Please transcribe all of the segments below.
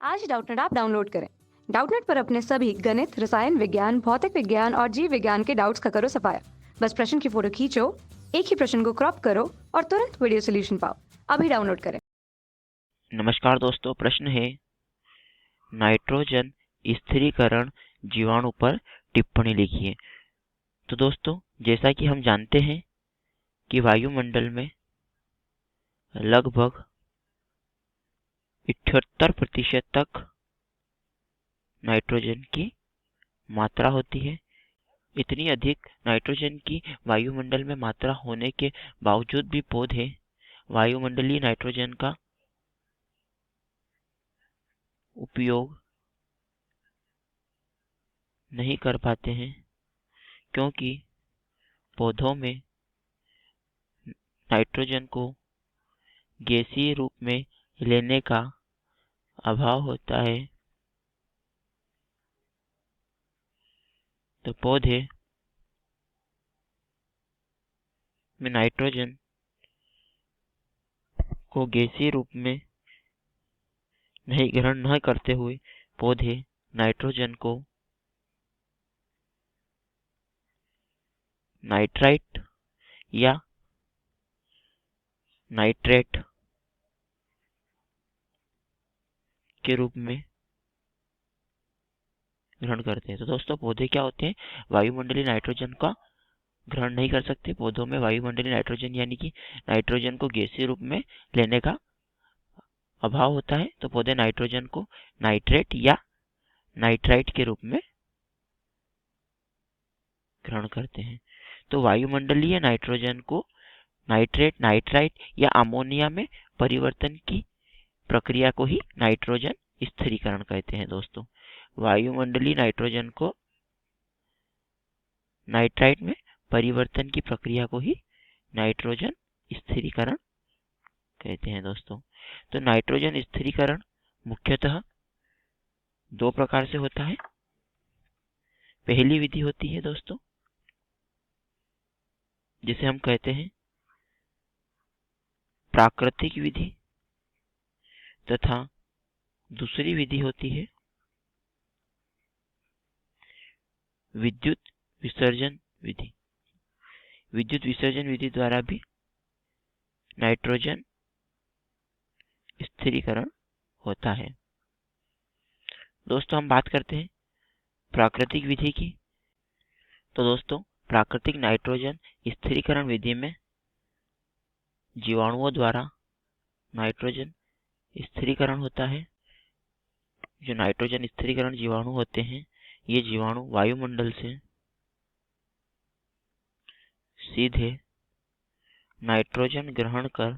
आज Doubtnut app download करें। Doubtnut पर अपने सभी गणित, रसायन विज्ञान, भौतिक विज्ञान और जीव विज्ञान के डाउट्स का करो सफाया। बस प्रश्न की फोटो खींचो, एक ही प्रश्न को क्रॉप करो और तुरंत वीडियो सोल्यूशन पाओ। अभी डाउनलोड करें। नमस्कार दोस्तों, प्रश्न है नाइट्रोजन स्थिरीकरण जीवाणु पर टिप्पणी लिखिए। तो दोस्तों, जैसा कि हम जानते हैं कि वायुमंडल में लगभग 78% तक नाइट्रोजन की मात्रा होती है। इतनी अधिक नाइट्रोजन की वायुमंडल में मात्रा होने के बावजूद भी पौधे वायुमंडलीय नाइट्रोजन का उपयोग नहीं कर पाते हैं, क्योंकि पौधों में नाइट्रोजन को गैसीय रूप में लेने का अभाव होता है। तो पौधे में नाइट्रोजन को गैसीय रूप में नहीं ग्रहण न करते हुए पौधे नाइट्रोजन को नाइट्राइट या नाइट्रेट के रूप में ग्रहण करते हैं। तो दोस्तों, पौधे क्या होते हैं? वायुमंडलीय नाइट्रोजन का ग्रहण नहीं कर सकते। पौधों में वायुमंडलीय नाइट्रोजन यानी कि नाइट्रोजन को गैसीय रूप में लेने का अभाव होता है। तो पौधे नाइट्रोजन को नाइट्रेट या नाइट्राइट के रूप में ग्रहण करते हैं। तो वायुमंडलीय नाइट्रोजन को नाइट्रेट, नाइट्राइट या अमोनिया में परिवर्तन की प्रक्रिया को ही नाइट्रोजन स्थिरीकरण कहते हैं। दोस्तों, वायुमंडलीय नाइट्रोजन को नाइट्राइट में परिवर्तन की प्रक्रिया को ही नाइट्रोजन स्थिरीकरण कहते हैं। दोस्तों, तो नाइट्रोजन स्थिरीकरण मुख्यतः दो प्रकार से होता है। पहली विधि होती है दोस्तों, जिसे हम कहते हैं प्राकृतिक विधि, तथा दूसरी विधि होती है विद्युत विसर्जन विधि। विद्युत विसर्जन विधि द्वारा भी नाइट्रोजन स्थिरीकरण होता है। दोस्तों, हम बात करते हैं प्राकृतिक विधि की। तो दोस्तों, प्राकृतिक नाइट्रोजन स्थिरीकरण विधि में जीवाणुओं द्वारा नाइट्रोजन स्थिरीकरण होता है। जो नाइट्रोजन स्थिरीकरण जीवाणु होते हैं, ये जीवाणु वायुमंडल से सीधे नाइट्रोजन ग्रहण कर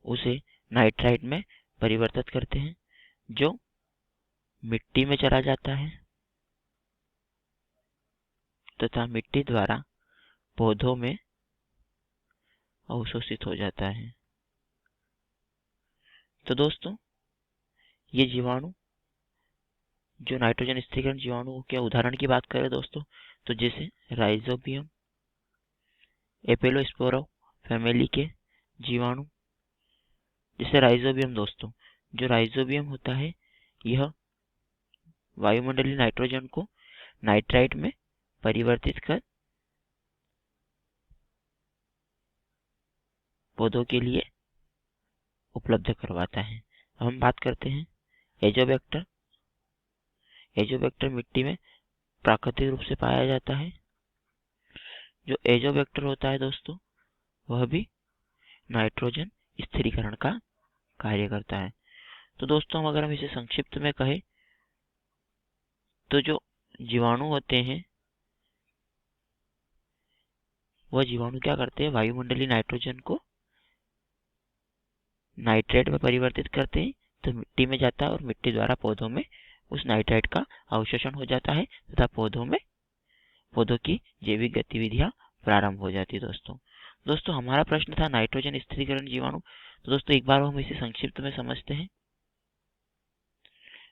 उसे नाइट्राइट में परिवर्तित करते हैं, जो मिट्टी में चला जाता है तथा मिट्टी द्वारा पौधों में अवशोषित हो जाता है। तो दोस्तों, ये जीवाणु, जो नाइट्रोजन स्थिरीकरण जीवाणु के उदाहरण की बात करें दोस्तों, तो जैसे राइजोबियम, एपोलोस्पोरा फैमिली के जीवाणु। जैसे राइजोबियम दोस्तों, जो राइजोबियम होता है, यह वायुमंडलीय नाइट्रोजन को नाइट्राइट में परिवर्तित कर पौधों के लिए उपलब्ध करवाता है। अब हम बात करते हैं एजोबैक्टर। एजोबैक्टर मिट्टी में प्राकृतिक रूप से पाया जाता है। जो एजोबैक्टर होता है दोस्तों, वह भी नाइट्रोजन स्थिरीकरण का कार्य करता है। तो दोस्तों, अगर हम इसे संक्षिप्त में कहें, तो जो जीवाणु होते हैं, वह जीवाणु क्या करते हैं? वायुमंडलीय नाइट्रोजन को नाइट्रेट में परिवर्तित करते हैं, तो मिट्टी में जाता है और मिट्टी द्वारा पौधों में उस नाइट्रेट का अवशोषण हो जाता है तथा पौधों की जैविक गतिविधियां प्रारंभ हो जाती है। दोस्तों, हमारा प्रश्न था नाइट्रोजन स्थिरीकरण जीवाणु। तो दोस्तों, एक बार हम इसे संक्षिप्त में समझते हैं।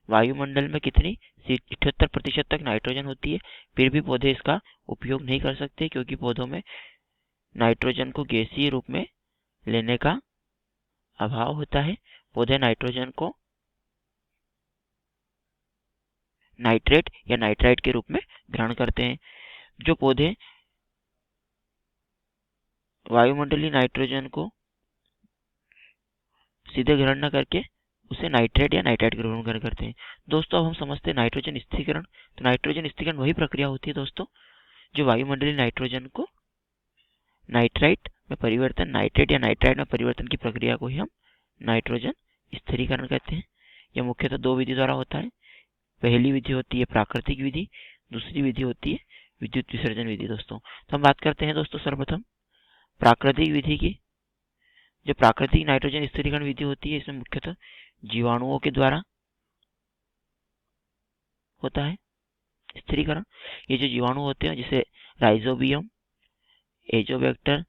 वायुमंडल में कितनी 78% तक नाइट्रोजन होती है, फिर भी पौधे इसका उपयोग नहीं कर सकते, क्योंकि पौधों में नाइट्रोजन को गैसीय रूप में लेने का अभाव होता है, पौधे नाइट्रोजन को नाइट्रेट या नाइट्राइट के रूप में ग्रहण करते हैं। जो पौधे वायुमंडलीय नाइट्रोजन को सीधे ग्रहण न करके उसे नाइट्रेट या नाइट्राइट के रूप में ग्रहण करते हैं। दोस्तों अब हम समझते हैं नाइट्रोजन स्थिरीकरण। तो नाइट्रोजन स्थिरीकरण वही प्रक्रिया होती है दोस्तों जो वायुमंडलीय नाइट्रोजन को नाइट्राइट में परिवर्तन, नाइट्रेट या नाइट्राइट में परिवर्तन की प्रक्रिया को ही हम नाइट्रोजन स्थिरीकरण कहते हैं। यह मुख्यतः दो विधि द्वारा होता है। पहली विधि होती है प्राकृतिक विधि, दूसरी विधि होती है विद्युत विसर्जन विधि। दोस्तों तो हम बात करते हैं दोस्तों सर्वप्रथम प्राकृतिक विधि की। जो प्राकृतिक नाइट्रोजन स्थिरीकरण विधि होती है इसमें मुख्यतः जीवाणुओं के द्वारा होता है स्थिरीकरण। ये जो जीवाणु होते हैं जैसे राइजोबियम, एजोबैक्टर,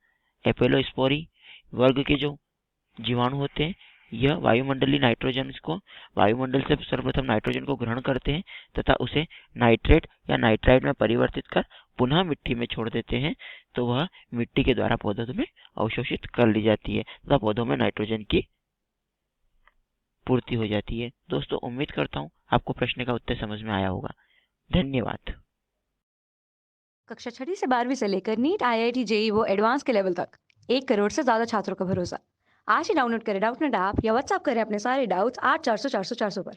एपोलोस्पोरी वर्ग के जो जीवाणु होते हैं यह वायुमंडलीय नाइट्रोजन को वायुमंडल से सर्वप्रथम नाइट्रोजन को ग्रहण करते हैं तथा उसे नाइट्रेट या नाइट्राइट में परिवर्तित कर पुनः मिट्टी में छोड़ देते हैं। तो वह मिट्टी के द्वारा पौधों में अवशोषित कर ली जाती है तथा पौधों में नाइट्रोजन की पूर्ति हो जाती है। दोस्तों उम्मीद करता हूँ आपको प्रश्न का उत्तर समझ में आया होगा। धन्यवाद। कक्षा 6वीं से 12वीं से लेकर नीट, IIT, JEE वो एडवांस के लेवल तक 1 करोड़ से ज्यादा छात्रों का भरोसा। आज ही डाउनलोड करें डाउटनेट ऐप या व्हाट्सएप करें अपने सारे डाउट्स 8400 400 400 पर।